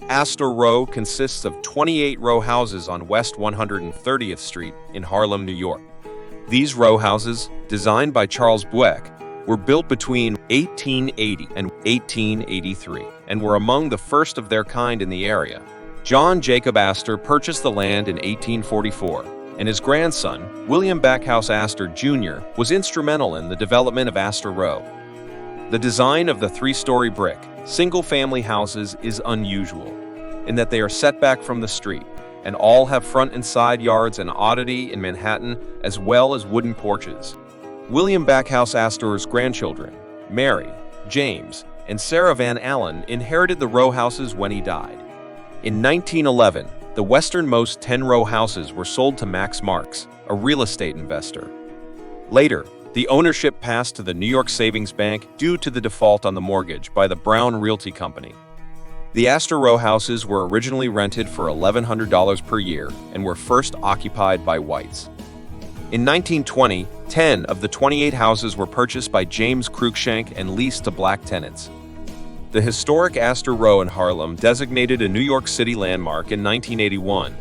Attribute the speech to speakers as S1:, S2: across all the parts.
S1: Aster Row consists of 28 row houses on West 130th Street in Harlem, New York. These row houses, designed by Charles Buek, were built between 1880 and 1883 and were among the first of their kind in the area. John Jacob Astor purchased the land in 1844, and his grandson, William Backhouse Astor Jr., was instrumental in the development of Aster Row. The design of the three-story brick, single-family houses is unusual in that they are set back from the street and all have front and side yards, an oddity in Manhattan, as well as wooden porches. William Backhouse Astor's grandchildren, Mary, James, and Sarah Van Allen, inherited the row houses when he died. In 1911, the westernmost 10 row houses were sold to Max Marks, a real estate investor. Later, the ownership passed to the New York Savings Bank due to the default on the mortgage by the Brown Realty Company. The Aster Row houses were originally rented for $1,100 per year and were first occupied by whites. In 1920, 10 of the 28 houses were purchased by James Cruikshank and leased to black tenants. The historic Aster Row in Harlem, designated a New York City landmark in 1981,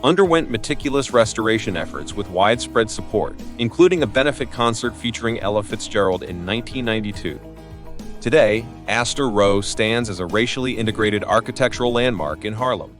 S1: underwent meticulous restoration efforts with widespread support, including a benefit concert featuring Ella Fitzgerald in 1992. Today, Aster Row stands as a racially integrated architectural landmark in Harlem.